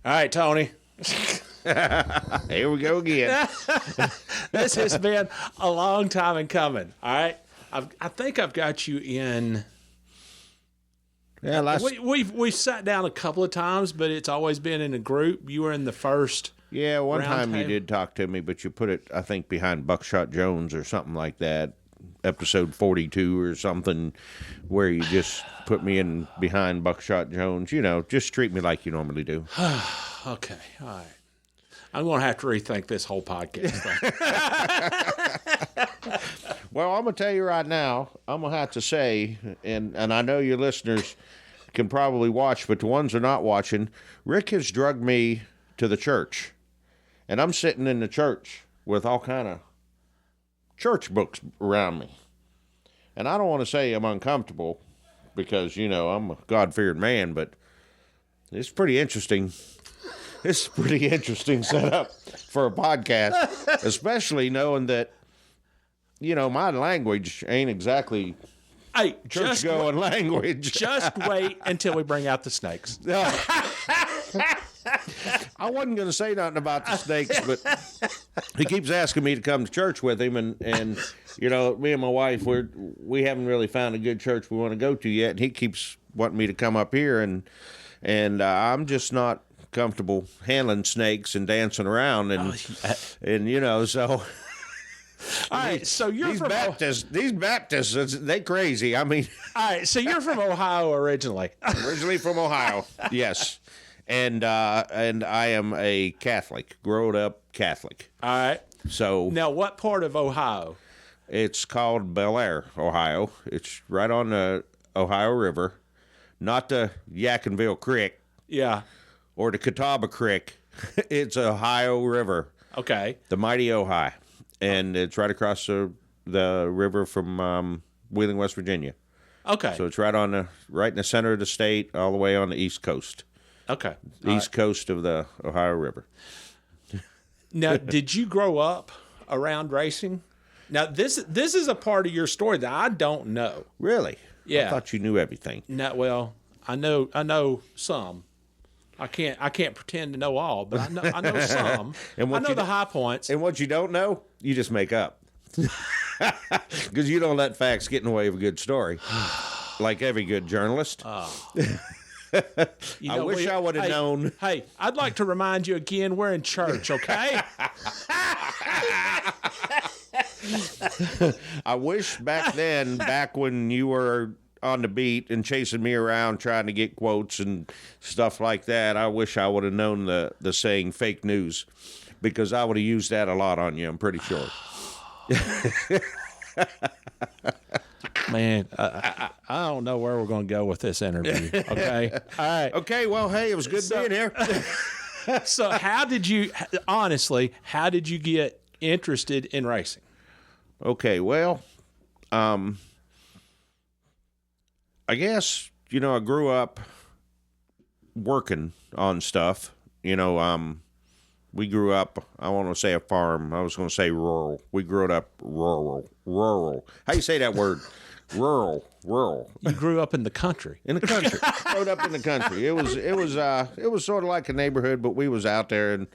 All right, Tony. Here we go again. This has been a long time in coming. All right, I think I've got you in. Yeah, we've sat down a couple of times, but it's always been in a group. You were in the first. Yeah, one time you table. did talk to me, but you put it, I think, behind Buckshot Jones or something like that. Episode 42 or something, where you just put me in behind Buckshot Jones. You know, just treat me like you normally do. Okay, all right. I'm going to have to rethink this whole podcast thing. Well, I'm going to tell you right now, I'm going to have to say, and I know your listeners can probably watch, but the ones who are not watching, Rick has drugged me to the church. And I'm sitting in the church with all kind of church books around me. And I don't want to say I'm uncomfortable because, you know, I'm a God-fearing man, but it's pretty interesting. It's a pretty interesting setup for a podcast, especially knowing that, you know, my language ain't exactly church-going language. Just wait until we bring out the snakes. I wasn't going to say nothing about the snakes, but he keeps asking me to come to church with him, and you know, me and my wife, we haven't really found a good church we want to go to yet, and he keeps wanting me to come up here, and I'm just not comfortable handling snakes and dancing around, and you know, so. All right, so you're from these Baptists, they crazy. I mean, all right, so you're from Ohio originally. Originally from Ohio, yes. And I am a Catholic, grown up Catholic. All right. So now, what part of Ohio? It's called Bel Air, Ohio. It's right on the Ohio River, not the Yakinville Creek. Yeah. Or the Catawba Creek. It's Ohio River. Okay. The mighty Ohio, and it's right across the river from Wheeling, West Virginia. Okay. So it's right in the center of the state, all the way on the East Coast. Okay. East coast of the Ohio River. Now, did you grow up around racing? Now, this is a part of your story that I don't know. Really? Yeah. I thought you knew everything. No, well, I know some. I can't pretend to know all, but I know some. And I know the high points. And what you don't know, you just make up. Because you don't let facts get in the way of a good story. Like every good journalist. You know, I wish I would have known. Hey, I'd like to remind you again, we're in church, okay? I wish back when you were on the beat and chasing me around trying to get quotes and stuff like that, I wish I would have known the saying fake news, because I would have used that a lot on you, I'm pretty sure. Man, I don't know where we're going to go with this interview. Okay. All right. Okay. Well, hey, it was good being here. So how did you get interested in racing? Okay. Well, I guess, you know, I grew up working on stuff, you know, we grew up, I want to say a farm. I was going to say rural. We grew up rural. How you say that word? Rural. You grew up in the country. In the country. Growed up in the country. It was sort of like a neighborhood, but we was out there,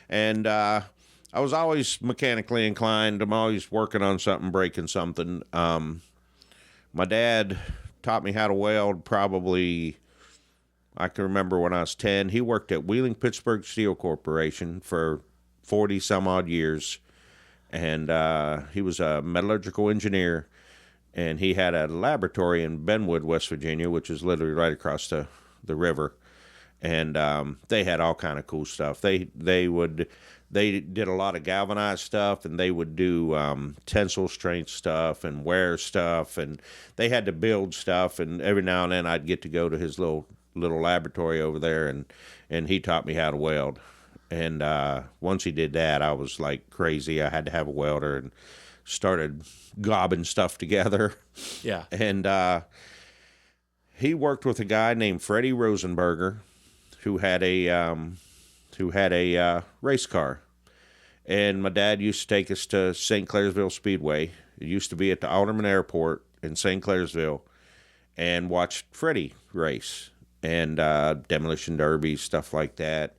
and I was always mechanically inclined. I'm always working on something, breaking something. My dad taught me how to weld probably, I can remember when I was 10. He worked at Wheeling Pittsburgh Steel Corporation for 40 some odd years, and he was a metallurgical engineer, and he had a laboratory in Benwood, West Virginia, which is literally right across the river, and they had all kind of cool stuff. They did a lot of galvanized stuff, and they would do tensile strength stuff and wear stuff, and they had to build stuff, and every now and then I'd get to go to his little laboratory over there, and he taught me how to weld. And once he did that, I was like crazy. I had to have a welder and started gobbing stuff together. Yeah. And he worked with a guy named Freddie Rosenberger, who had a race car. And my dad used to take us to St. Clairsville Speedway. It used to be at the Alderman Airport in St. Clairsville, and watch Freddie race. and demolition derby, stuff like that.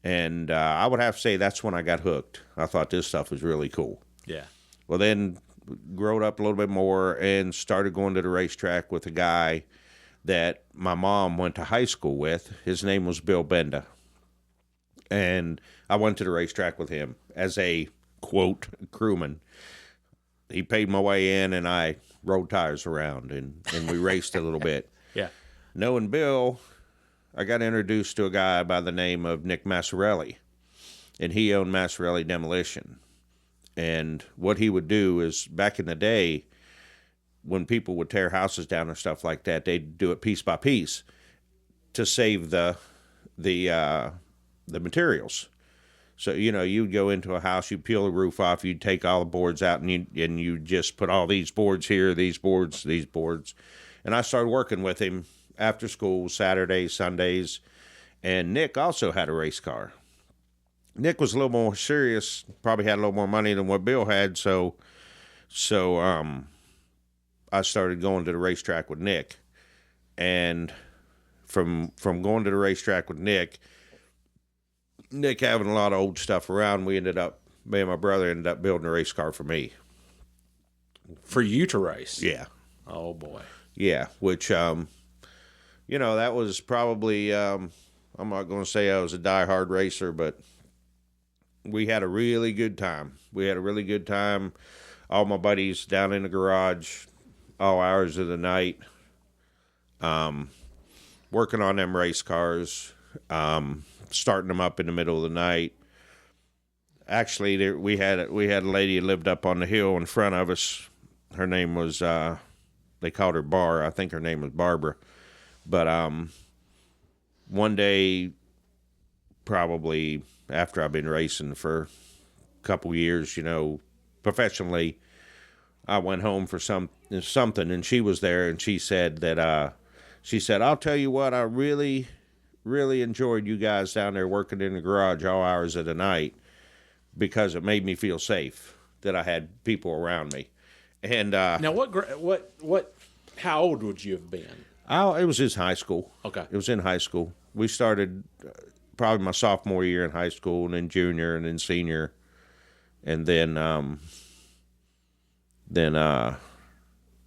And I would have to say that's when I got hooked. I thought this stuff was really cool. Yeah. Well, then growed up a little bit more and started going to the racetrack with a guy that my mom went to high school with. His name was Bill Benda. And I went to the racetrack with him as a, quote, crewman. He paid my way in, and I rode tires around, and we raced a little bit. Yeah. Knowing Bill, I got introduced to a guy by the name of Nick Massarelli, and he owned Massarelli Demolition. And what he would do is, back in the day, when people would tear houses down and stuff like that, they'd do it piece by piece to save the materials. So, you'd go into a house, you'd peel the roof off, you'd take all the boards out, and you just put all these boards here, these boards. And I started working with him after school, Saturdays, Sundays. And Nick also had a race car. Nick was a little more serious, probably had a little more money than what Bill had, so I started going to the racetrack with Nick. And from going to the racetrack with Nick having a lot of old stuff around, me and my brother ended up building a race car for me. For you to race? Yeah. Oh, boy. Yeah, which, that was probably, I'm not going to say I was a diehard racer, but we had a really good time. All my buddies down in the garage, all hours of the night, working on them race cars, starting them up in the middle of the night. Actually, we had a lady who lived up on the hill in front of us. Her name was, they called her Bar. I think her name was Barbara. But one day, probably after I've been racing for a couple years, professionally, I went home for something, and she was there, and she said, I'll tell you what, I really, really enjoyed you guys down there working in the garage all hours of the night, because it made me feel safe that I had people around me. And now, how old would you have been? It was just high school. Okay. It was in high school. We started probably my sophomore year in high school, and then junior, and then senior, and then that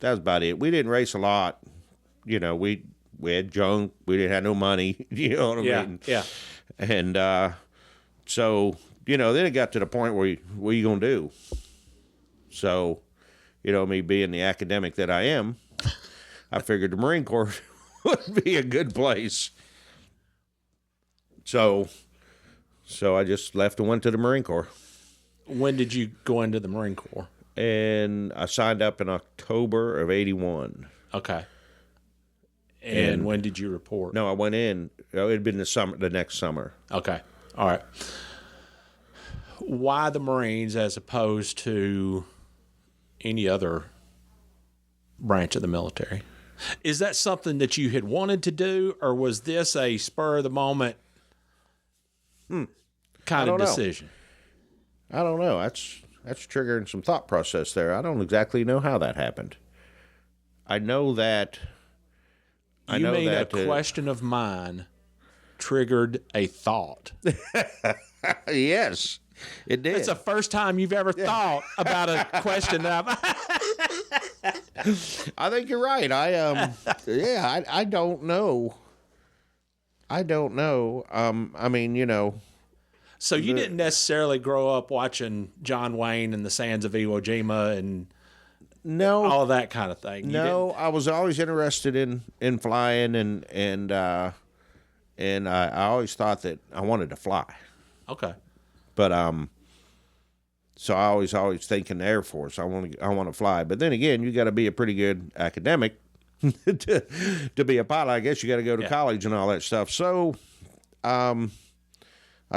was about it. We didn't race a lot. We had junk. We didn't have no money. You know what I mean? Yeah. And so then it got to the point where what are you gonna do? So, me being the academic that I am, I figured the Marine Corps would be a good place. So I just left and went to the Marine Corps. When did you go into the Marine Corps? And I signed up in October of 81. Okay. And when did you report? No, I went in. It had been the next summer. Okay. All right. Why the Marines as opposed to any other branch of the military? Is that something that you had wanted to do, or was this a spur of the moment kind of decision? I don't know. That's triggering some thought process there. I don't exactly know how that happened. I know that. A question of mine triggered a thought. Yes, it did. It's the first time you've ever thought about a question that I think you're right. I don't know. So you didn't necessarily grow up watching John Wayne and the Sands of Iwo Jima and all of that kind of thing. No, I was always interested in flying, and I always thought that I wanted to fly. Okay. But so I always think in the Air Force. I want to fly. But then again, you got to be a pretty good academic to be a pilot. I guess you got to go to college and all that stuff. So I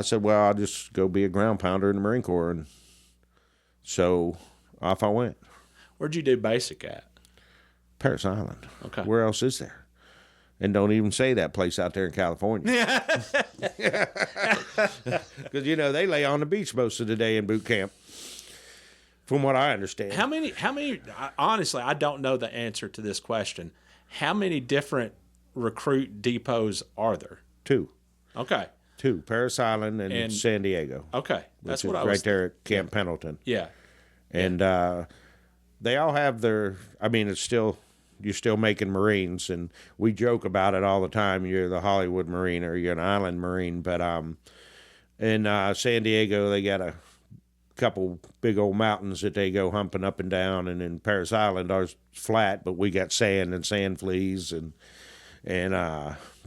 said, well, I'll just go be a ground pounder in the Marine Corps, and so off I went. Where'd you do basic at? Parris Island. Okay. Where else is there? And don't even say that place out there in California. Because, they lay on the beach most of the day in boot camp, from what I understand. How many, honestly, I don't know the answer to this question. How many different recruit depots are there? Two. Okay. Two, Paris Island and San Diego. Okay. That's what I right was there at Camp Pendleton. Yeah. And they all have their, I mean, it's still, you're still making Marines, and we joke about it all the time. You're the Hollywood Marine or you're an island Marine. But in San Diego, they got a couple big old mountains that they go humping up and down. And in Paris Island, ours flat, but we got sand and sand fleas and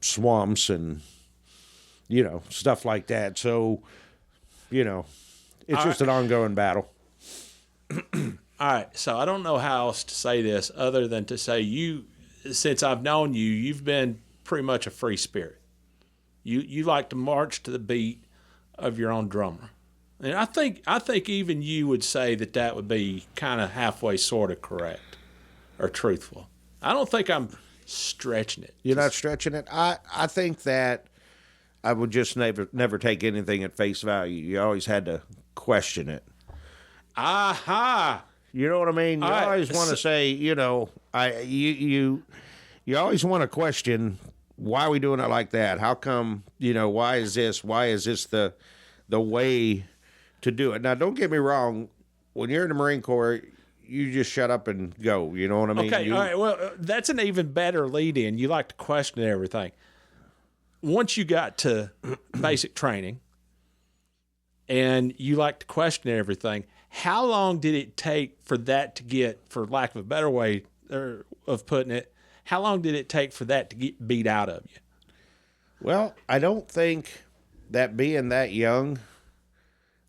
swamps and, you know, stuff like that. So, you know, it's just an ongoing battle. All right, so I don't know how else to say this other than to say you, since I've known you, you've been pretty much a free spirit. You like to march to the beat of your own drummer, and I think even you would say that would be kind of halfway sort of correct or truthful. I don't think I'm stretching it. You're not stretching it. I think that I would just never take anything at face value. You always had to question it. Aha. You know what I mean? You always want to say, you know, you always want to question, why are we doing it like that? How come, you know, why is this the way to do it? Now, don't get me wrong. When you're in the Marine Corps, you just shut up and go. You know what I mean? Okay, all right. Well, that's an even better lead in. You like to question everything. Once you got to basic training and you like to question everything, how long did it take for that to get, for lack of a better way of putting it, how long did it take for that to get beat out of you? Well, I don't think that being that young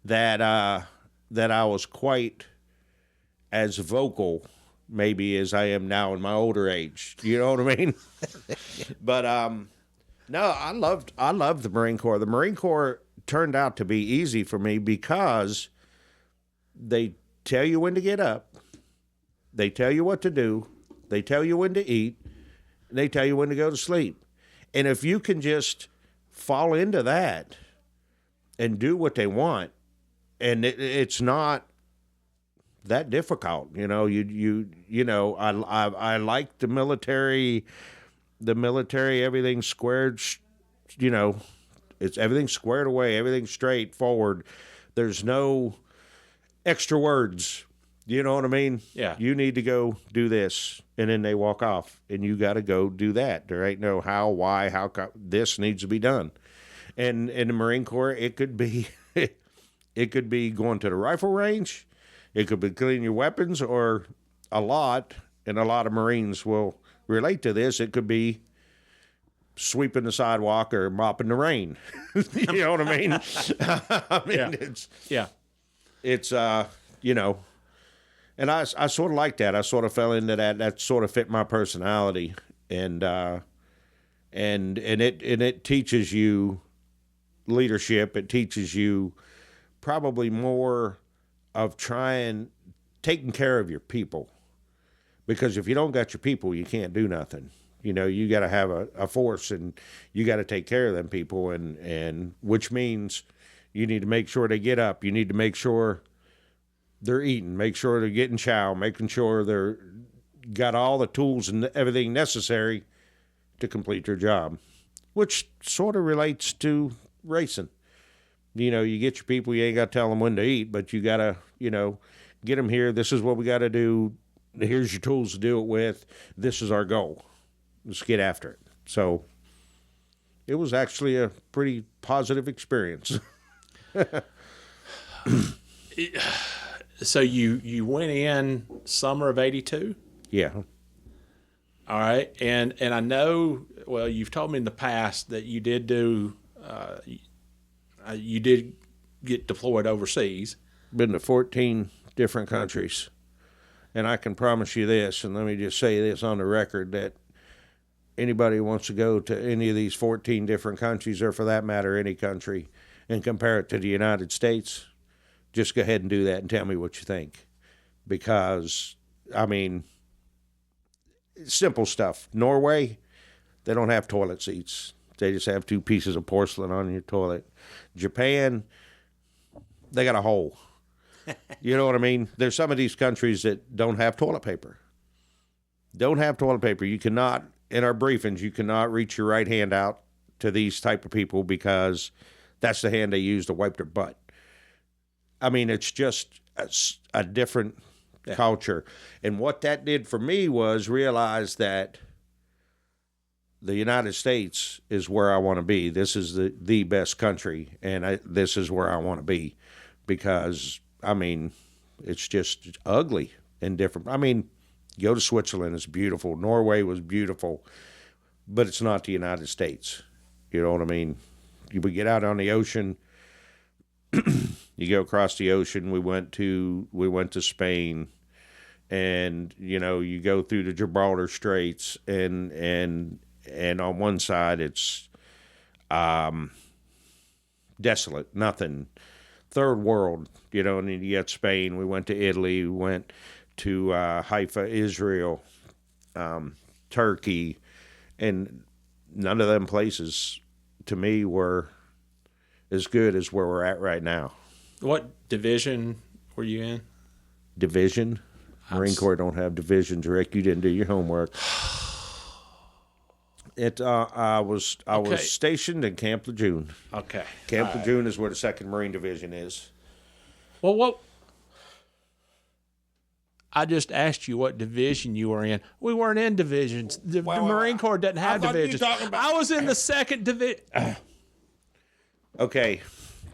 that I was quite as vocal maybe as I am now in my older age. You know what I mean? But no, I loved the Marine Corps. The Marine Corps turned out to be easy for me because they tell you when to get up, they tell you what to do, they tell you when to eat, and they tell you when to go to sleep. And if you can just fall into that and do what they want, and it's not that difficult, you know. You know, I like the military, everything squared, you know, it's everything squared away, everything straightforward. There's no extra words. You know what I mean? Yeah. You need to go do this, and then they walk off, and you got to go do that. There ain't no how, why, this needs to be done. And in the Marine Corps, it could be going to the rifle range, it could be cleaning your weapons, or a lot of Marines will relate to this. It could be sweeping the sidewalk or mopping the rain. You know what I mean? I mean, yeah. It's, you know, and I sort of like that. I sort of fell into that. That sort of fit my personality. And it teaches you leadership. It teaches you probably more of taking care of your people. Because if you don't got your people, you can't do nothing. You know, you got to have a force, and you got to take care of them people. And which means you need to make sure they get up. You need to make sure they're eating, make sure they're getting chow, making sure they're got all the tools and everything necessary to complete their job, which sort of relates to racing. You know, you get your people, you ain't got to tell them when to eat, but you got to, you know, get them here. This is what we got to do. Here's your tools to do it with. This is our goal. Let's get after it. So it was actually a pretty positive experience. So you went in summer of 82? Yeah. All right. And I know, well, you've told me in the past that you did get deployed overseas. Been to 14 different countries. And I can promise you this, and let me just say this on the record, that anybody who wants to go to any of these 14 different countries, or for that matter, any country, and compare it to the United States, just go ahead and do that and tell me what you think. Because, I mean, simple stuff. Norway, they don't have toilet seats. They just have 2 pieces of porcelain on your toilet. Japan, they got a hole. You know what I mean? There's some of these countries that don't have toilet paper. Don't have toilet paper. You cannot, in our briefings, you cannot reach your right hand out to these type of people because that's the hand they use to wipe their butt. I mean, it's just a different culture. And what that did for me was realize that the United States is where I want to be. This is the best country, and this is where I want to be because, I mean, it's just ugly and different. I mean, go to Switzerland, it's beautiful. Norway was beautiful, but it's not the United States. You know what I mean? You would get out on the ocean, you go across the ocean. We went to Spain, and you know, you go through the Gibraltar Straits, and on one side it's desolate, nothing, third world, you know, and then you got Spain. We went to Italy, we went to Haifa, Israel, Turkey, and none of them places to me were as good as where we're at right now. What division were you in? Division? Marine Corps don't have divisions, Rick. You didn't do your homework. I was stationed in Camp Lejeune. Okay. Camp Lejeune is where the 2nd Marine Division is. Well, what? I just asked you what division you were in. We weren't in divisions. The Marine Corps doesn't have divisions. I was in the 2nd division. Okay,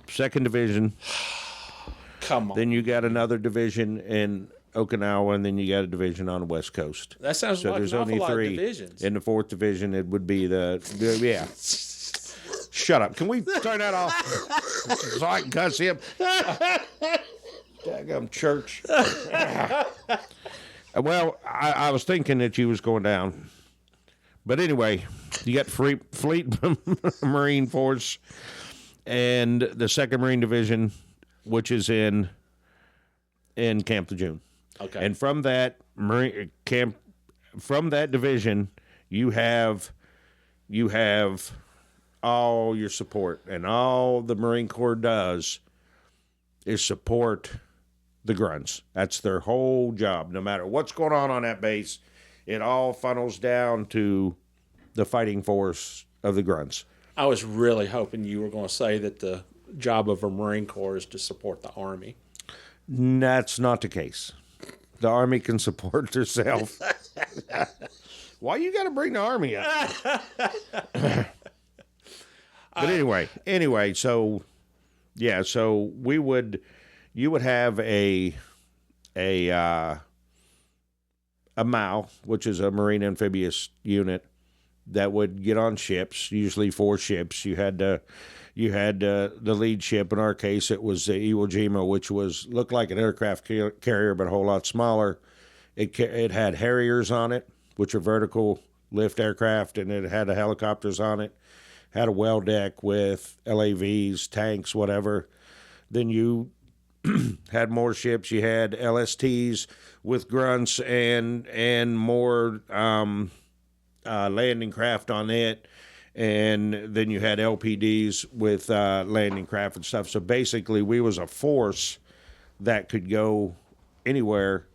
2nd Division. Come on. Then you got another division in Okinawa, and then you got a division on the West Coast. That sounds like there's an awful only lot of 3 divisions. In the 4th Division, it would be yeah. Shut up. Can we turn that off so I can cuss him? Daggum church. Well, I was thinking that you was going down. But anyway, you got Fleet Marine Force and the 2nd Marine Division, which is in Camp Lejeune. Okay. And from that division, you have all your support, and all the Marine Corps does is support the grunts. That's their whole job. No matter what's going on that base, it all funnels down to the fighting force of the grunts. I was really hoping you were going to say that the job of a Marine Corps is to support the Army. That's not the case. The Army can support themselves. Why you got to bring the Army up? But anyway, so yeah, so you would have a MAU, which is a Marine Amphibious unit that would get on ships, usually 4 ships. You had the lead ship. In our case, it was the Iwo Jima, which looked like an aircraft carrier, but a whole lot smaller. It had Harriers on it, which are vertical lift aircraft, and it had the helicopters on it. Had a well deck with LAVs, tanks, whatever. Then you had more ships. You had LSTs with grunts and more landing craft on it. And then you had LPDs with landing craft and stuff. So basically, we was a force that could go anywhere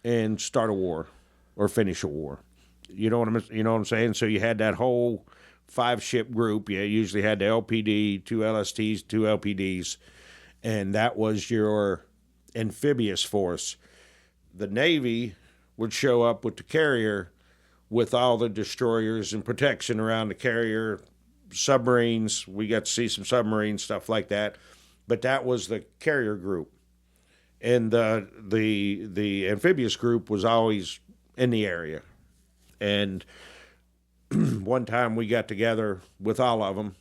and start a war or finish a war. You know what I'm saying? So you had that whole 5-ship group. You usually had the LPD, 2 LSTs, 2 LPDs, and that was your amphibious force. The Navy would show up with the carrier with all the destroyers and protection around the carrier, submarines. We got to see some submarine stuff like that, but that was the carrier group. And the amphibious group was always in the area. And one time we got together with all of them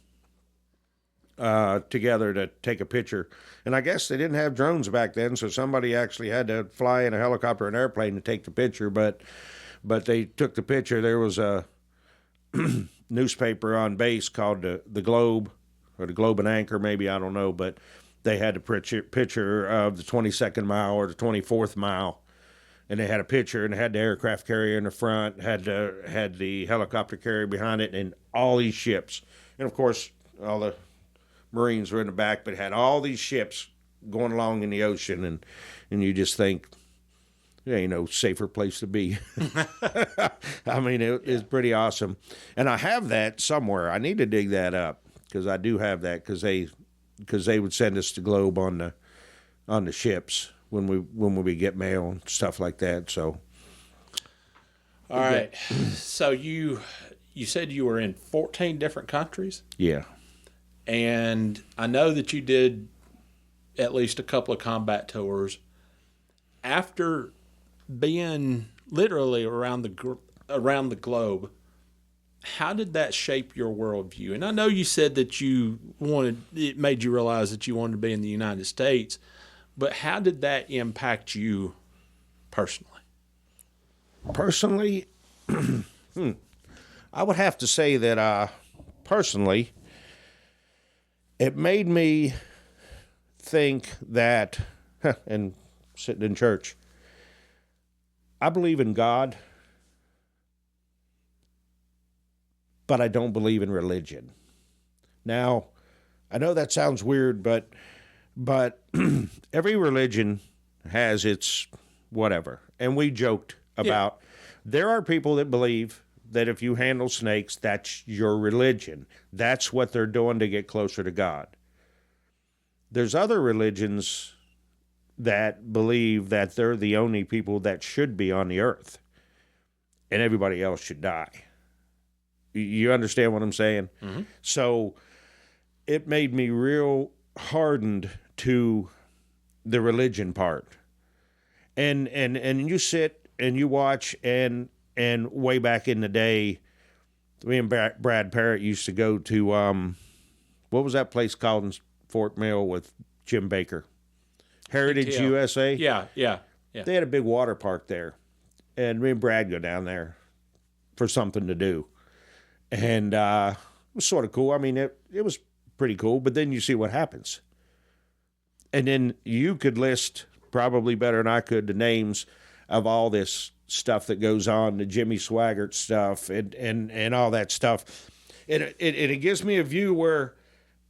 together to take a picture. And I guess they didn't have drones back then, so somebody actually had to fly in a helicopter or an airplane to take the picture. But they took the picture. There was a newspaper on base called the Globe, or the Globe and Anchor, maybe, I don't know. But they had a picture of the 22nd mile or the 24th mile. And they had a picture, and it had the aircraft carrier in the front, had the helicopter carrier behind it, and all these ships. And, of course, all the Marines were in the back, but it had all these ships going along in the ocean. And you just think, there ain't no safer place to be. I mean, it's pretty awesome. And I have that somewhere. I need to dig that up because I do have that because they would send us the globe on the ships when we get mail and stuff like that. So, all right. So you said you were in 14 different countries? Yeah. And I know that you did at least a couple of combat tours. After being literally around the globe, how did that shape your worldview? And I know you said that it made you realize that you wanted to be in the United States, but how did that impact you personally? Personally, I would have to say that personally, it made me think that, and sitting in church, I believe in God, but I don't believe in religion. Now, I know that sounds weird, but every religion has its whatever. And we joked about there are people that believe that if you handle snakes, that's your religion. That's what they're doing to get closer to God. There's other religions that believe that they're the only people that should be on the earth and everybody else should die. You understand what I'm saying? Mm-hmm. So it made me real hardened to the religion part. And you sit and you watch and way back in the day, me and Brad Parrott used to go to, what was that place called in Fort Mill with Jim Baker? Heritage USA? Yeah. They had a big water park there. And me and Brad go down there for something to do. And it was sort of cool. I mean, it was pretty cool. But then you see what happens. And then you could list, probably better than I could, the names of all this stuff that goes on, the Jimmy Swaggart stuff and all that stuff. It gives me a view where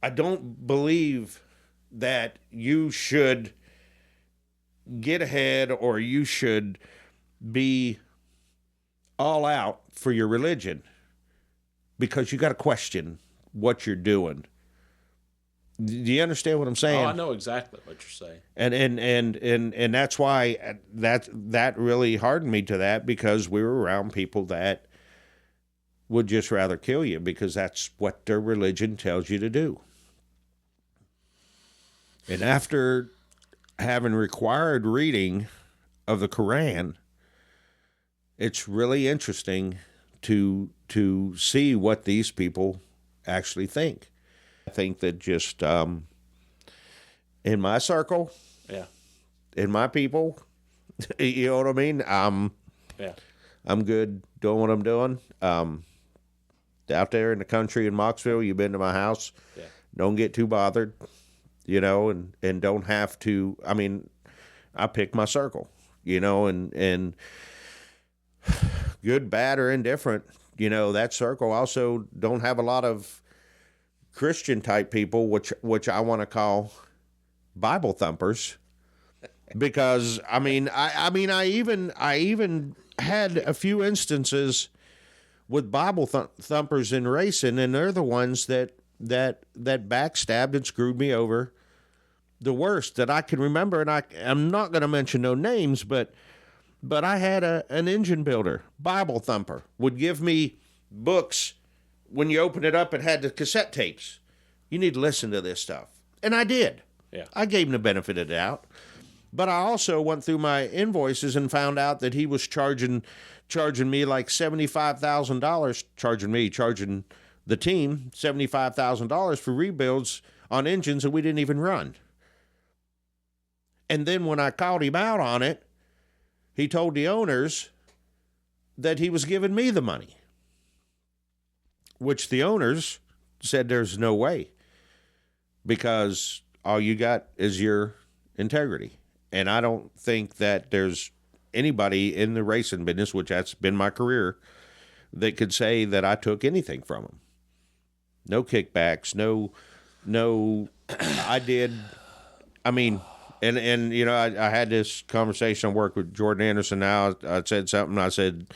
I don't believe that you should get ahead or you should be all out for your religion because you got to question what you're doing. Do you understand what I'm saying? Oh, I know exactly what you're saying. And that's why that really hardened me to that, because we were around people that would just rather kill you because that's what their religion tells you to do. And after having required reading of the Quran, it's really interesting to see what these people actually think. I think that just in my circle, in my people, you know what I mean? I'm good doing what I'm doing. Out there in the country in Moxville, you've been to my house. Yeah. Don't get too bothered, you know, and don't have to. I mean, I pick my circle, you know, and good, bad, or indifferent, you know, that circle also don't have a lot of Christian type people, which I want to call Bible thumpers, because I even had a few instances with Bible thumpers in racing, and they're the ones that backstabbed and screwed me over the worst that I can remember. And I'm not going to mention no names, but I had an engine builder, Bible thumper, would give me books. When you open it up, it had the cassette tapes. You need to listen to this stuff. And I did. Yeah. I gave him the benefit of the doubt. But I also went through my invoices and found out that he was charging me like $75,000, charging the team $75,000 for rebuilds on engines that we didn't even run. And then when I called him out on it, he told the owners that he was giving me the money, which the owners said there's no way, because all you got is your integrity. And I don't think that there's anybody in the racing business, which that's been my career, that could say that I took anything from them. No kickbacks, no, I did. I mean, And you know, I had this conversation at work with Jordan Anderson. Now I said something. I said,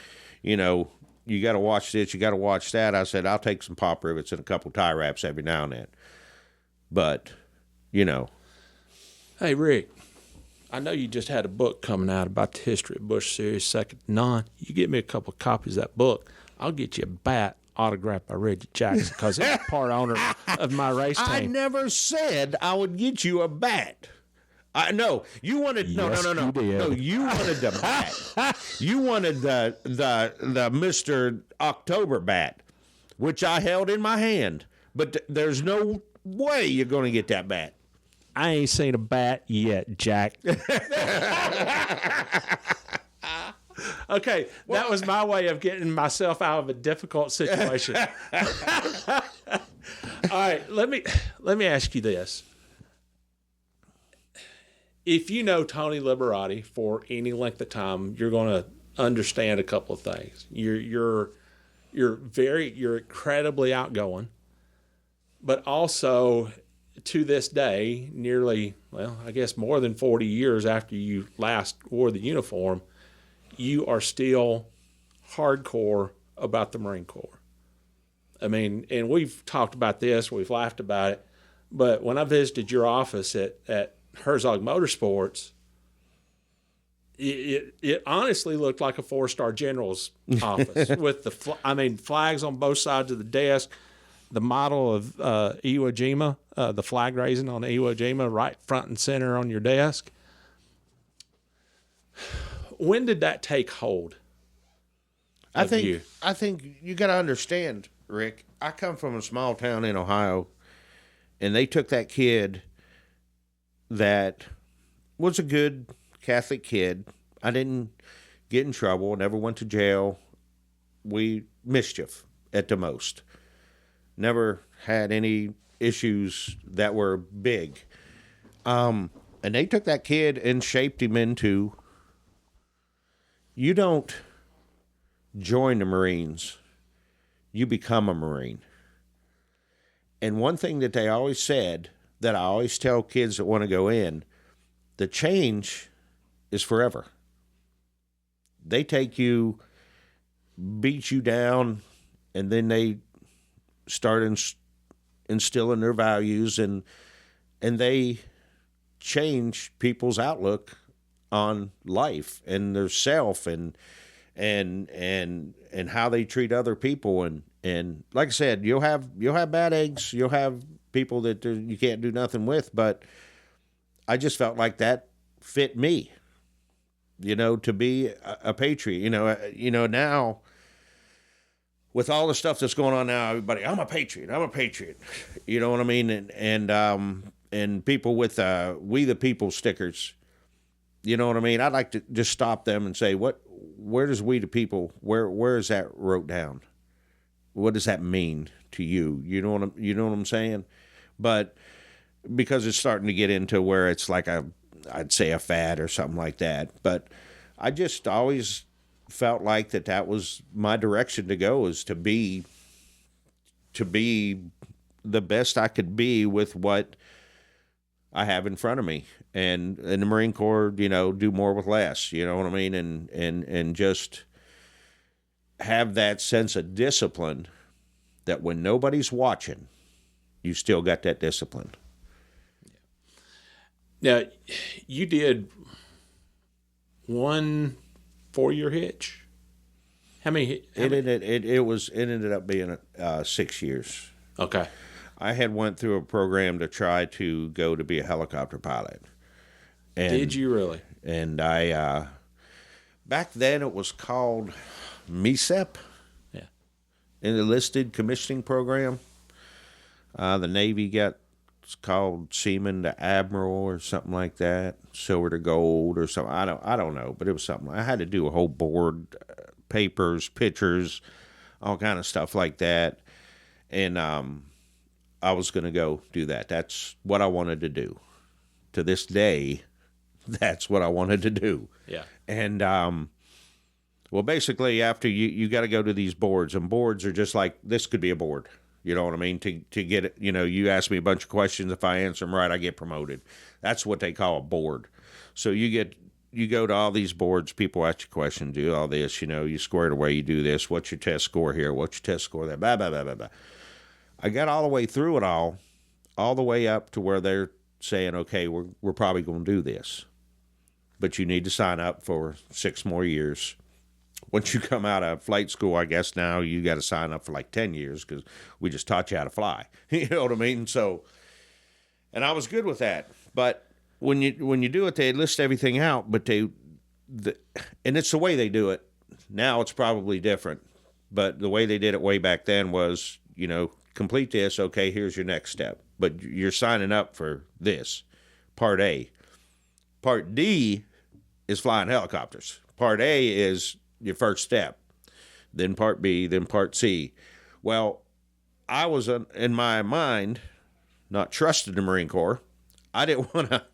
you know, you got to watch this. You got to watch that. I said, I'll take some pop rivets and a couple tie wraps every now and then. But, you know. Hey, Rick, I know you just had a book coming out about the history of Busch Series, second to none. You get me a couple of copies of that book, I'll get you a bat autographed by Reggie Jackson because he's a part owner of my race team. I never said I would get you a bat. No, you wanted Yes, no. you did. No, you wanted the bat. You wanted the Mr. October bat, which I held in my hand. But there's no way you're going to get that bat. I ain't seen a bat yet, Jack. Okay, that was my way of getting myself out of a difficult situation. All right, let me ask you this. If you know Tony Liberati for any length of time, you're going to understand a couple of things. You're incredibly outgoing, but also to this day, nearly, well, I guess more than 40 years after you last wore the uniform, you are still hardcore about the Marine Corps. I mean, and we've talked about this, we've laughed about it, but when I visited your office at Herzog Motorsports, it honestly looked like a four-star general's office with flags on both sides of the desk, the model of Iwo Jima, the flag raising on Iwo Jima right front and center on your desk. When did that take hold? I think you got to understand, Rick. I come from a small town in Ohio, and they took that kid that was a good Catholic kid. I didn't get in trouble, never went to jail. We mischief at the most. Never had any issues that were big. And they took that kid and shaped him into, you don't join the Marines, you become a Marine. And one thing that they always said, that I always tell kids that want to go in, the change is forever. They take you, beat you down, and then they start instilling their values, and they change people's outlook on life and their self and how they treat other people, and like I said, you'll have bad eggs, you'll have people that you can't do nothing with, but I just felt like that fit me, you know, to be a patriot. You know, now with all the stuff that's going on now, everybody, I'm a patriot, you know what I mean? And people with We the People stickers, you know what I mean? I'd like to just stop them and say, where does We the People, where is that wrote down? What does that mean to you? You know what I'm saying? But because it's starting to get into where it's like I'd say a fad or something like that. But I just always felt like that was my direction to go, is to be the best I could be with what I have in front of me. And in the Marine Corps, you know, do more with less, you know what I mean? And just have that sense of discipline that when nobody's watching, you still got that discipline. Now, you did 1 4-year hitch. How many? It ended up being 6 years. Okay. I had went through a program to try to go to be a helicopter pilot. And, did you really? And I, back then it was called MESEP. Yeah. An enlisted commissioning program. The Navy got, it's called Seaman to Admiral or something like that, silver to gold or something. I don't know, but it was something. I had to do a whole board, papers, pictures, all kind of stuff like that, and I was going to go do that. That's what I wanted to do. To this day, that's what I wanted to do. Yeah. And well, basically, after you got to go to these boards, and boards are just like, this could be a board. You know what I mean? To get it, you ask me a bunch of questions. If I answer them right, I get promoted. That's what they call a board. So you go to all these boards. People ask you questions, do all this. You square it away. You do this. What's your test score here? What's your test score there? Blah blah blah blah blah. I got all the way through it all the way up to where they're saying, okay, we're probably going to do this, but you need to sign up for 6 more years. Once you come out of flight school, I guess now you got to sign up for like 10 years because we just taught you how to fly. You know what I mean? So, and I was good with that. But when you do it, they list everything out, but and it's the way they do it. Now it's probably different, but the way they did it way back then was, complete this. Okay, here's your next step. But you're signing up for this, Part A. Part D is flying helicopters. Part A is your first step, then Part B, then Part C. Well, I was, in my mind, not trusting the Marine Corps. I didn't want to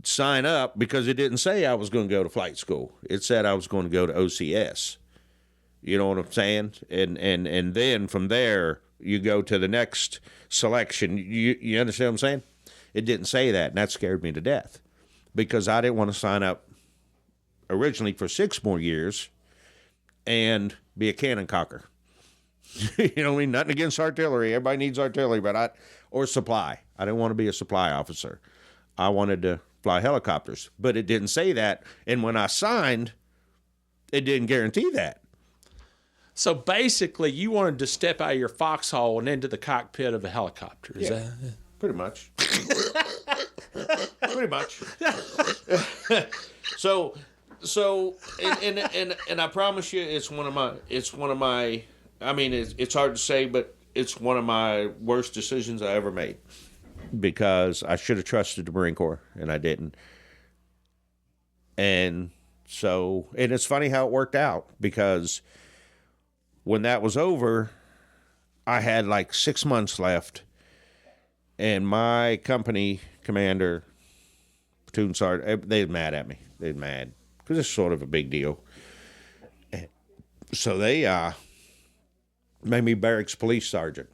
sign up because it didn't say I was going to go to flight school. It said I was going to go to OCS. You know what I'm saying? And then from there, you go to the next selection. You understand what I'm saying? It didn't say that, and that scared me to death because I didn't want to sign up originally for 6 more years and be a cannon cocker. You know what I mean? Nothing against artillery. Everybody needs artillery, but or supply. I didn't want to be a supply officer. I wanted to fly helicopters, but it didn't say that. And when I signed, it didn't guarantee that. So basically, you wanted to step out of your foxhole and into the cockpit of a helicopter. Is that pretty much? Pretty much. So, and I promise you, it's one of my. I mean, it's hard to say, but it's one of my worst decisions I ever made because I should have trusted the Marine Corps and I didn't. And it's funny how it worked out because when that was over, I had like 6 months left, and my company commander, platoon sergeant, they were mad at me. They were mad because it's sort of a big deal. So they made me barracks police sergeant.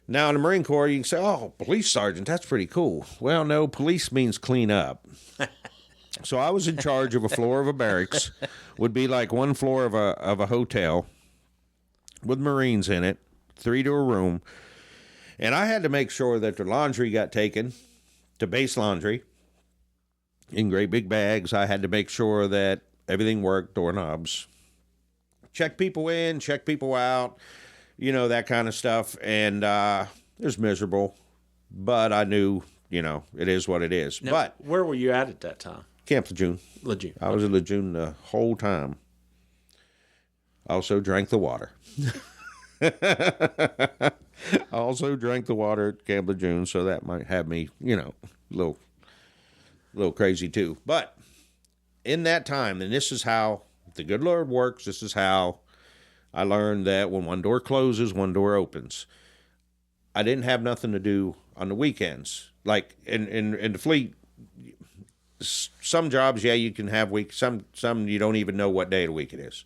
Now in the Marine Corps, you can say, "Oh, police sergeant, that's pretty cool." Well, no, police means clean up. So I was in charge of a floor of a barracks, would be like one floor of a hotel with Marines in it, 3 to a room. And I had to make sure that their laundry got taken to base laundry in great big bags. I had to make sure that everything worked, doorknobs. Check people in, check people out, that kind of stuff. And it was miserable, but I knew, it is what it is. Now, but where were you at that time? Camp Lejeune. Lejeune. I was in Lejeune the whole time. Also drank the water. I also drank the water at Camp Lejeune, so that might have me, a little crazy too. But in that time, and this is how the good Lord works, this is how I learned that when one door closes, one door opens. I didn't have nothing to do on the weekends. Like in the fleet, some jobs, you can have weeks. Some you don't even know what day of the week it is.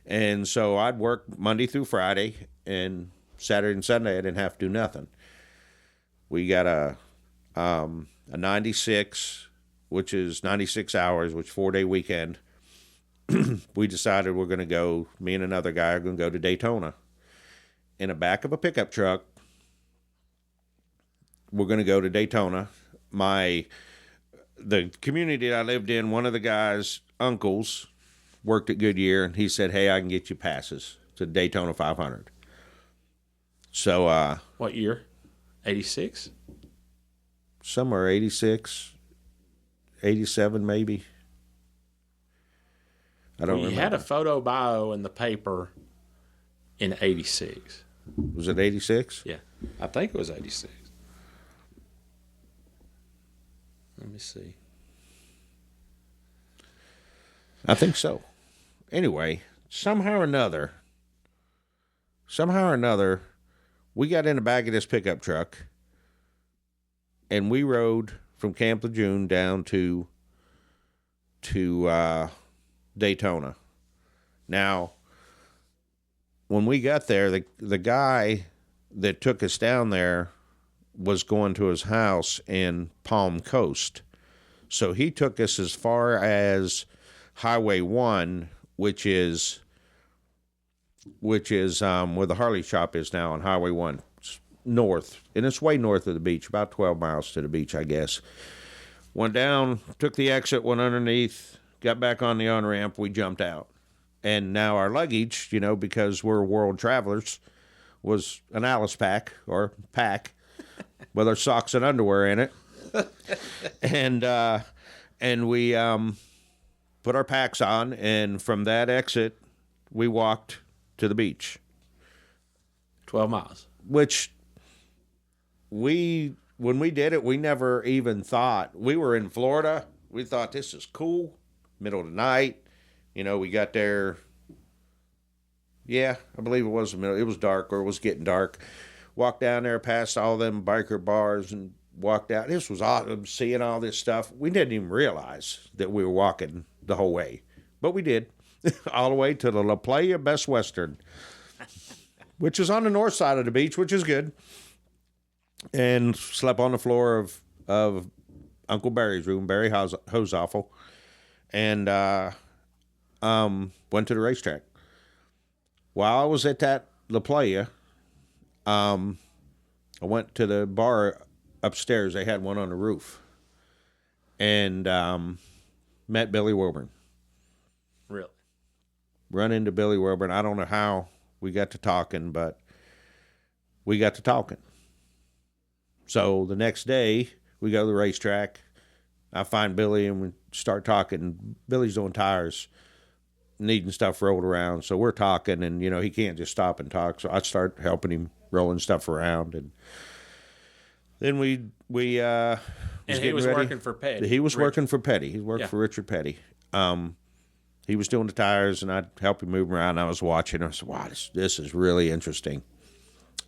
And so I'd work Monday through Friday, and Saturday and Sunday I didn't have to do nothing. We got a 96, which is 96 hours, which 4-day weekend. We decided we're going to go, me and another guy are going to go to Daytona. In the back of a pickup truck, we're going to go to Daytona. The community that I lived in, one of the guys' uncles worked at Goodyear, and he said, "Hey, I can get you passes to Daytona 500." So, what year? 86? Somewhere 86, 87 maybe. I don't remember. You had a photo bio in the paper in 86. Was it 86? Yeah, I think it was 86. Let me see. I think so. Anyway, somehow or another, we got in the back of this pickup truck, and we rode from Camp Lejeune down to Daytona. Now, when we got there, the guy that took us down there was going to his house in Palm Coast. So he took us as far as Highway 1, which is where the Harley shop is now on Highway 1. It's north, and it's way north of the beach, about 12 miles to the beach, I guess. Went down, took the exit, went underneath, got back on the on-ramp, we jumped out. And now our luggage, because we're world travelers, was an Alice pack or pack with our socks and underwear in it. And we put our packs on, and from that exit, we walked to the beach. 12 miles. Which when we did it, we never even thought. We were in Florida. We thought this is cool. Middle of the night. We got there. Yeah, I believe it was the middle. It was dark, or it was getting dark. Walked down there past all them biker bars and walked out. This was awesome, seeing all this stuff. We didn't even realize that we were walking the whole way. But we did. All the way to the La Playa Best Western, which is on the north side of the beach, which is good. And slept on the floor of Uncle Barry's room, Barry Hoseoffel, and went to the racetrack. While I was at that La Playa, I went to the bar upstairs. They had one on the roof, and met Billy Wilburn. Really? Run into Billy Wilburn. I don't know how we got to talking, but we got to talking. So the next day, we go to the racetrack. I find Billy, and we start talking. Billy's doing tires, needing stuff rolled around. So we're talking, and, he can't just stop and talk. So I start helping him rolling stuff around. And then we and he was ready. working for Petty. He was working for Petty. He worked for Richard Petty. He was doing the tires, and I'd help him move around. I was watching. I said, wow, this is really interesting.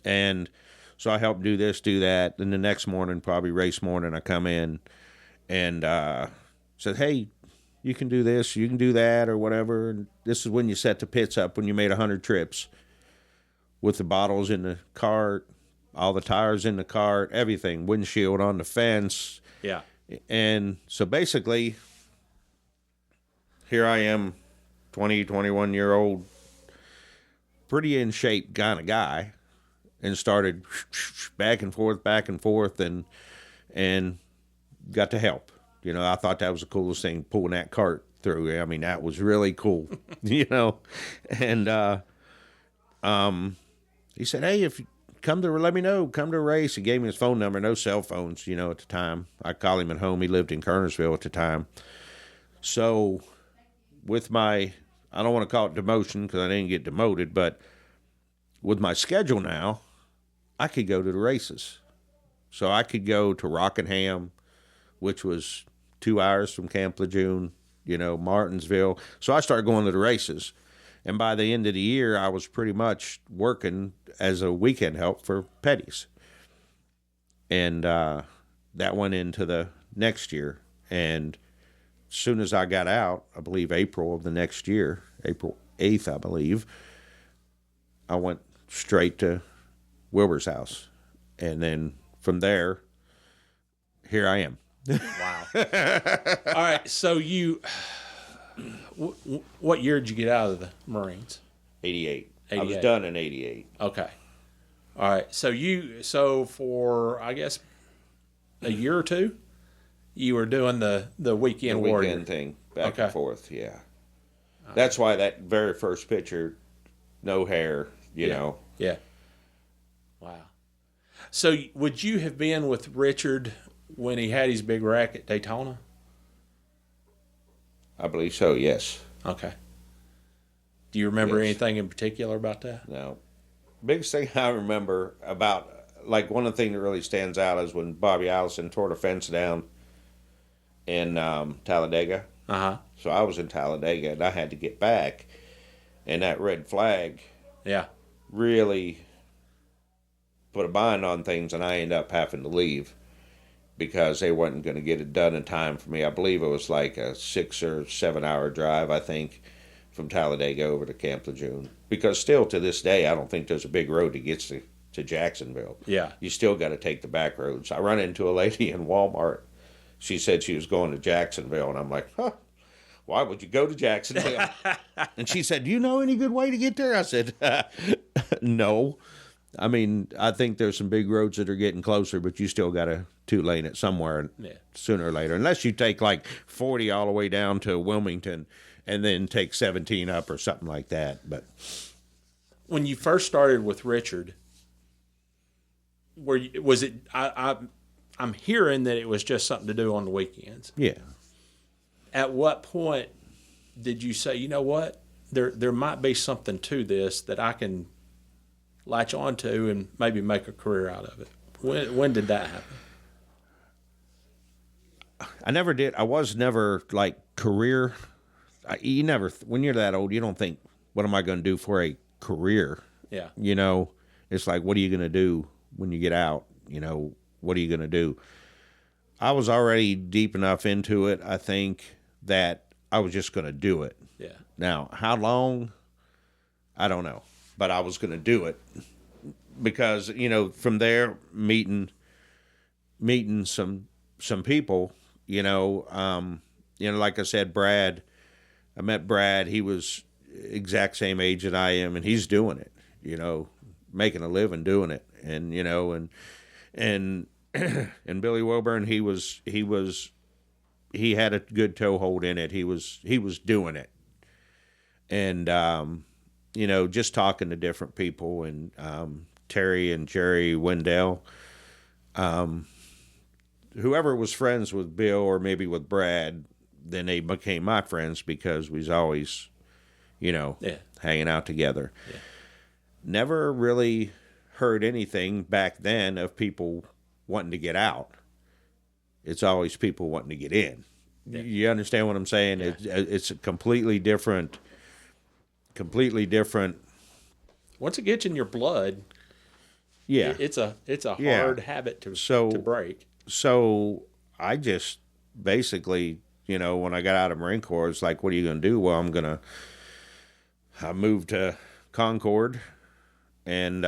And so I helped do this, do that. Then the next morning, probably race morning, I come in and said, hey, you can do this, you can do that, or whatever. And this is when you set the pits up, when you made 100 trips, with the bottles in the cart, all the tires in the cart, everything, windshield on the fence. Yeah. And so basically, here I am, 20, 21-year-old, pretty in shape kind of guy, and started back and forth, and got to help. I thought that was the coolest thing, pulling that cart through. I mean, that was really cool, And he said, hey, if you let me know, come to a race. He gave me his phone number, no cell phones, at the time. I called him at home. He lived in Kernersville at the time. So with my, I don't want to call it demotion because I didn't get demoted, but with my schedule now, I could go to the races. So I could go to Rockingham, which was 2 hours from Camp Lejeune, Martinsville. So I started going to the races. And by the end of the year, I was pretty much working as a weekend help for Petty's. And that went into the next year. And as soon as I got out, I believe April of the next year, April 8th, I believe, I went straight to Wilbur's house. And then from there, here I am. Wow. All right. So what year did you get out of the Marines? 88. 88. I was done in 88. Okay. All right. So for, I guess, a year or two, you were doing the weekend warrior. Weekend thing, back and forth, yeah. That's why that very first picture, no hair, you know. Yeah. Wow. So would you have been with Richard when he had his big wreck at Daytona? I believe so, yes. Okay. Do you remember anything in particular about that? No. Biggest thing I remember about, like, one of the things that really stands out is when Bobby Allison tore the fence down in Talladega. Uh-huh. So I was in Talladega, and I had to get back, and that red flag really put a bind on things, and I ended up having to leave because they wasn't going to get it done in time for me. I believe it was like a 6 or 7 hour drive, I think, from Talladega over to Camp Lejeune, because still to this day, I don't think there's a big road that gets to Jacksonville. Yeah. You still got to take the back roads. I run into a lady in Walmart. She said she was going to Jacksonville, and I'm like, huh, why would you go to Jacksonville? And she said, do you know any good way to get there? I said, no. I mean, I think there's some big roads that are getting closer, but you still got to two-lane it somewhere sooner or later, unless you take like 40 all the way down to Wilmington and then take 17 up or something like that. But when you first started with Richard, was it? I'm hearing that it was just something to do on the weekends. Yeah. At what point did you say, you know what, there might be something to this that I can latch onto and maybe make a career out of it? When did that happen? I never did. I was never like career. You never, when you're that old, you don't think, what am I going to do for a career? Yeah. You know, it's like, what are you going to do when you get out? You know, what are you going to do? I was already deep enough into it, I think, that I was just going to do it. Yeah. Now, how long? I don't know. But I was going to do it because, you know, from there, meeting some people, like I said, Brad, I met Brad. He was exact same age that I am, and he's doing it, making a living doing it. And, and Billy Wilburn, he had a good toehold in it. He was doing it. And, just talking to different people, and Terry and Jerry Wendell, whoever was friends with Bill or maybe with Brad, then they became my friends because we was always, hanging out together. Yeah. Never really heard anything back then of people wanting to get out. It's always people wanting to get in. Yeah. You understand what I'm saying? Yeah. It's a completely different. Once it gets in your blood, yeah, it's a hard habit to break. So I just basically, when I got out of Marine Corps, it's like, what are you going to do? Well, I moved to Concord and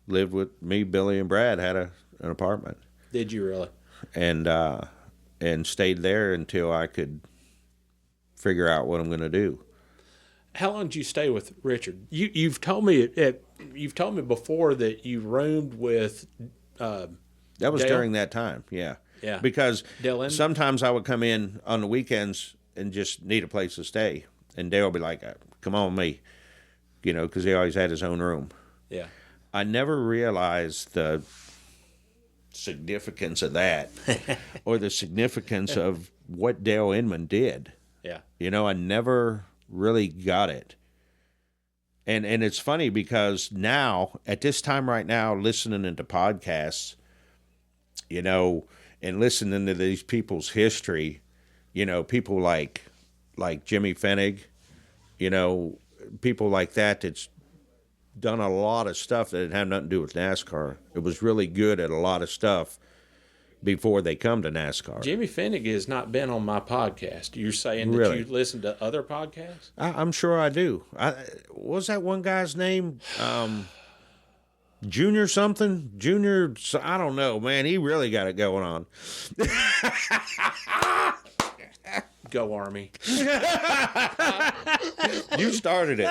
lived with me, Billy, and Brad had an apartment. Did you really? And stayed there until I could figure out what I'm going to do. How long did you stay with Richard? You've told me before that you roomed with. That was Dale? During that time, yeah. Yeah. Because sometimes I would come in on the weekends and just need a place to stay, and Dale would be like, "Come on with me," because he always had his own room. Yeah. I never realized the significance of that, or the significance of what Dale Inman did. Yeah. I never really got it. And it's funny because now, at this time right now, listening into podcasts, and listening to these people's history, people like Jimmy Fennig, people like that's done a lot of stuff that had nothing to do with NASCAR. It was really good at a lot of stuff before they come to NASCAR. Jimmy Fennig has not been on my podcast. You're saying that Really? you listen to other podcasts? I'm sure I do. What was that one guy's name? Junior something? Junior, I don't know, man. He really got it going on. Go Army. You started it.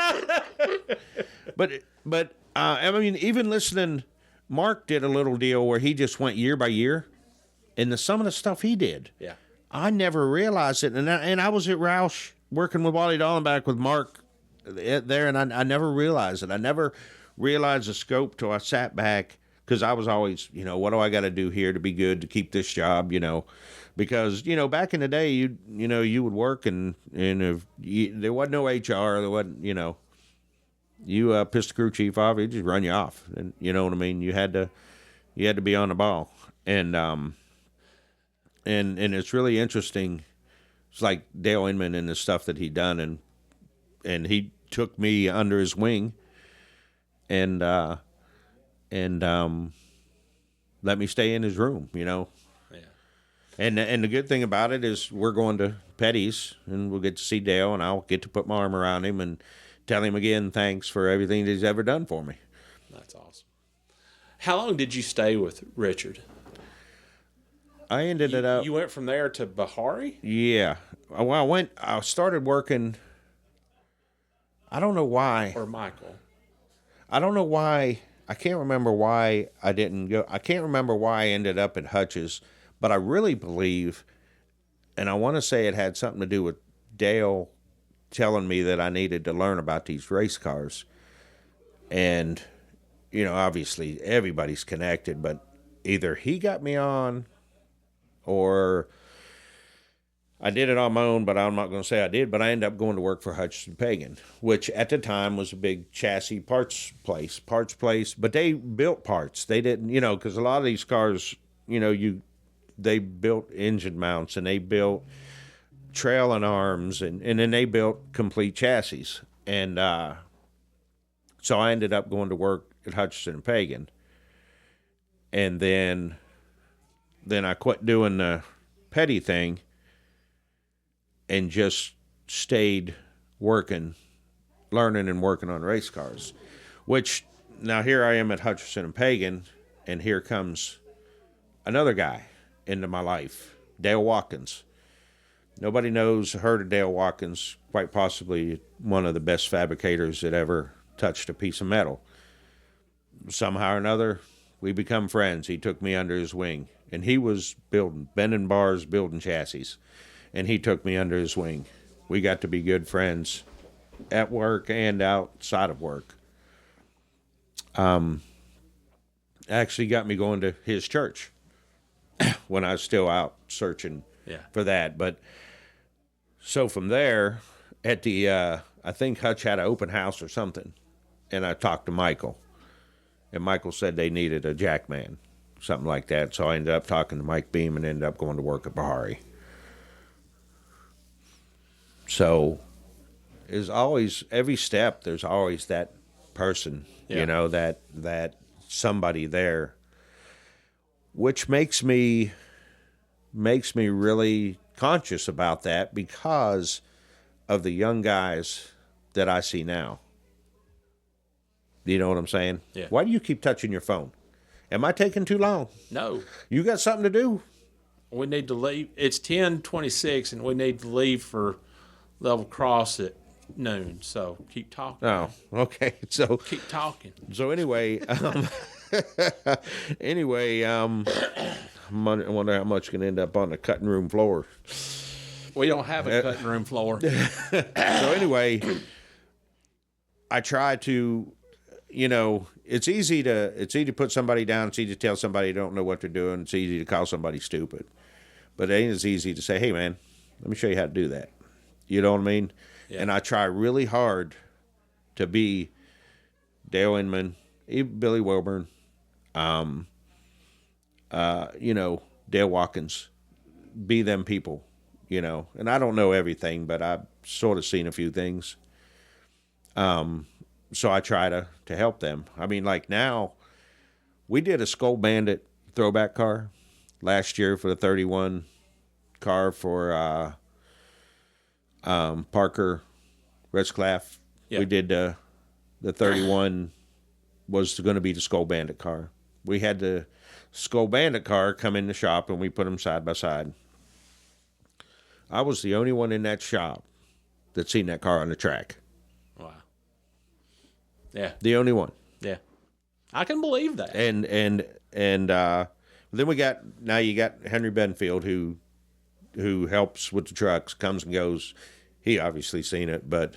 But I mean, even listening, Mark did a little deal where he just went year by year, and some of the stuff he did, yeah, I never realized it. And I was at Roush working with Wally Dallenbach with Mark there, and I never realized it. I never realized the scope till I sat back, because I was always, what do I got to do here to be good, to keep this job, because back in the day, you would work, and if there wasn't no HR, there wasn't, you pissed the crew chief off, he'd just run you off, and you know what I mean. You had to be on the ball, and it's really interesting. It's like Dale Inman and the stuff that he done, and he took me under his wing, and let me stay in his room, Yeah. And the good thing about it is we're going to Petty's, and we'll get to see Dale, and I'll get to put my arm around him and tell him again thanks for everything that he's ever done for me. That's awesome. How long did you stay with Richard? I ended it up. You went from there to Bahari? Yeah. Well, I started working. I don't know why. Or Michael? I don't know why. I can't remember why I didn't go. I can't remember why I ended up at Hutch's, but I really believe, and I want to say it had something to do with Dale telling me that I needed to learn about these race cars. And, you know, obviously everybody's connected, but either he got me on or I did it on my own, but I'm not going to say I did, but I ended up going to work for Hutchinson Pagan, which at the time was a big chassis parts place, but they built parts. They didn't, you know, because a lot of these cars, you know, they built engine mounts and they built trailing arms and then they built complete chassis. And so I ended up going to work at Hutchinson Pagan. And then I quit doing the petty thing and just stayed working, learning and working on race cars. Which, now here I am at Hutchinson and Pagan, and here comes another guy into my life, Dale Watkins. Nobody knows or heard of Dale Watkins, quite possibly one of the best fabricators that ever touched a piece of metal. Somehow or another, we become friends. He took me under his wing, and he was bending bars, building chassis. And he took me under his wing. We got to be good friends at work and outside of work. Actually got me going to his church when I was still out searching for that. But so from there, at the I think Hutch had an open house or something, and I talked to Michael, and Michael said they needed a jackman, something like that. So I ended up talking to Mike Beam and ended up going to work at Bahari. So there's always, every step, there's always that person, you know, that somebody there, which makes me really conscious about that because of the young guys that I see now. Do you know what I'm saying? Yeah. Why do you keep touching your phone? Am I taking too long? No. You got something to do? We need to leave. It's 10:26, and we need to leave for Level Cross at noon. So keep talking. Oh, okay. So keep talking. So anyway, I wonder how much can end up on the cutting room floor. We don't have a cutting room floor. So anyway, I try to, you know, it's easy to put somebody down. It's easy to tell somebody they don't know what they're doing. It's easy to call somebody stupid, but it ain't as easy to say, "Hey, man, let me show you how to do that." You know what I mean? Yeah. And I try really hard to be Dale Inman, even Billy Wilburn, you know, Dale Watkins, be them people, you know. And I don't know everything, but I've sort of seen a few things. So I try to help them. I mean, like now, we did a Skull Bandit throwback car last year for the 31 car for Parker Retzclaff. Yeah. We did the 31 was going to be the Skull Bandit car. We had the Skull Bandit car come in the shop, and we put them side by side. I was the only one in that shop that seen that car on the track. Wow. Yeah. The only one. Yeah. I can believe that. And then you got Henry Benfield who helps with the trucks, comes and goes. He obviously seen it, but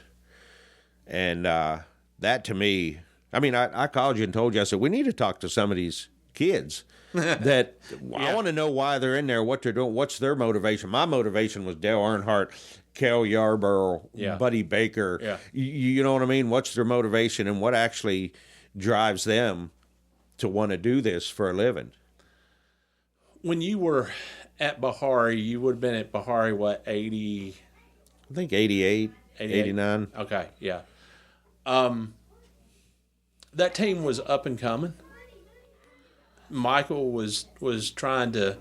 that to me, I mean, I called you and told you, I said, we need to talk to some of these kids that I want to know why they're in there, what they're doing, what's their motivation. My motivation was Dale Earnhardt, Kel Yarborough, Buddy Baker. Yeah. You know what I mean? What's their motivation and what actually drives them to want to do this for a living? When you were at Bahari, you would have been at Bahari, what, 80? I think 88, 89. Okay, yeah. That team was up and coming. Michael was trying to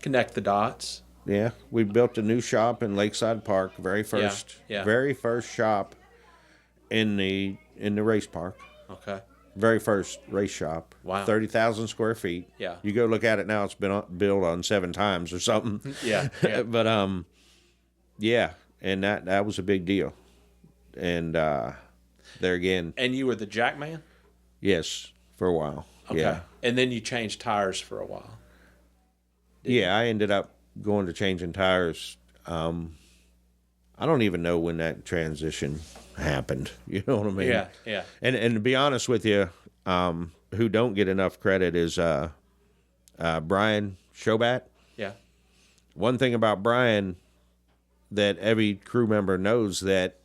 connect the dots. Yeah, we built a new shop in Lakeside Park. Very first shop in the race park. Okay. Very first race shop. Wow. 30,000 square feet. Yeah. You go look at it now, it's been built on 7 times or something. Yeah. But yeah, and that was a big deal. And there again. And you were the jack man? Yes, for a while. Okay. Yeah. And then you changed tires for a while. I ended up going to changing tires. I don't even know when that transition happened. You know what I mean? Yeah, yeah. And to be honest with you, who don't get enough credit is Brian Shobat. Yeah. One thing about Brian that every crew member knows, that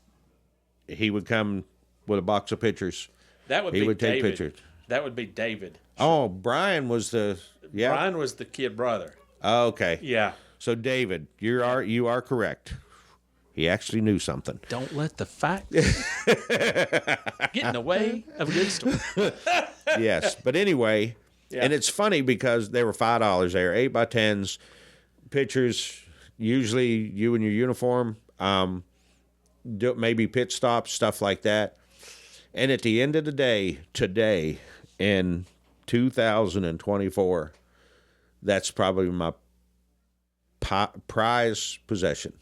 he would come with a box of pictures. That would he be would take David. pictures. That would be David. Oh, Brian was the Brian was the kid brother. Oh, okay. Yeah. So David, you are correct. He actually knew something. Don't let the facts get in the way of a good story. Yes, but anyway, and it's funny because they were $5 there, 8x10s, pictures. Usually, you in your uniform, maybe pit stops, stuff like that. And at the end of the day, today in 2024, that's probably my prize possession.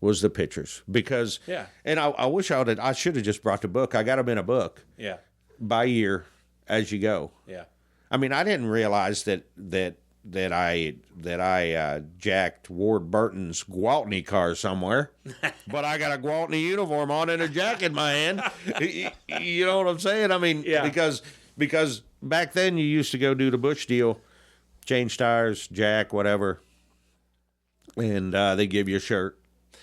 Was the pictures, because and I wish I should have just brought the book. I got them in a book, by year as you go. Yeah, I mean, I didn't realize that I jacked Ward Burton's Gwaltney car somewhere, but I got a Gwaltney uniform on and a jack in my hand. You know what I'm saying? I mean, because back then you used to go do the Bush deal, change tires, jack, whatever, and they give you a shirt.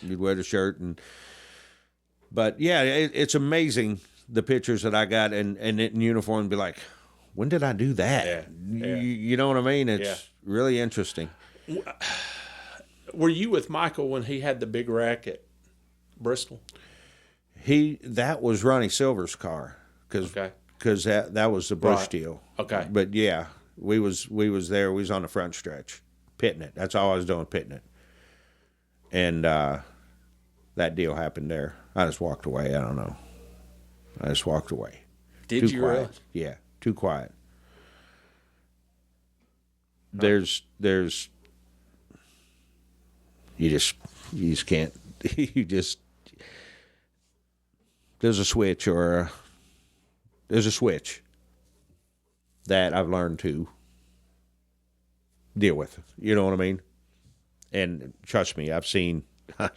You'd wear the shirt, but yeah, it's amazing the pictures that I got in uniform, and be like, when did I do that? You know what I mean? It's really interesting. Were you with Michael when he had the big wreck at Bristol? That was Ronnie Silver's car, because that was the Bush deal. Okay, but yeah, we was there. We was on the front stretch, pitting it. That's all I was doing, pitting it. And that deal happened there. I just walked away. I don't know. I just walked away. Did you really? Yeah, too quiet. There's you just can't, there's a switch that I've learned to deal with. You know what I mean? And trust me, I've seen, God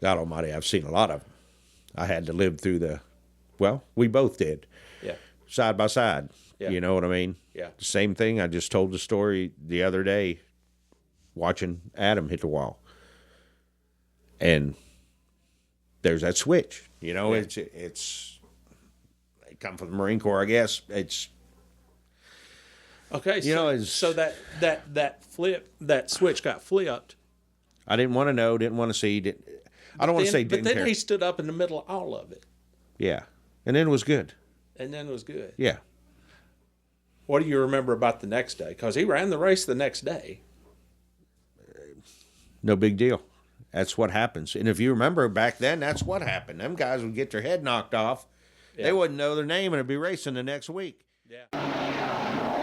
Almighty, I've seen a lot of them. I had to live through we both did. Yeah. Side by side. Yeah. You know what I mean? Yeah. The same thing. I just told the story the other day, watching Adam hit the wall. And there's that switch. You know, it's they come from the Marine Corps, I guess. It's okay. So that switch got flipped. I didn't want to know, didn't want to see. I don't want to say didn't care. But then he stood up in the middle of all of it. Yeah. And then it was good. Yeah. What do you remember about the next day? Because he ran the race the next day. No big deal. That's what happens. And if you remember back then, that's what happened. Them guys would get their head knocked off. Yeah. They wouldn't know their name and it'd be racing the next week. Yeah.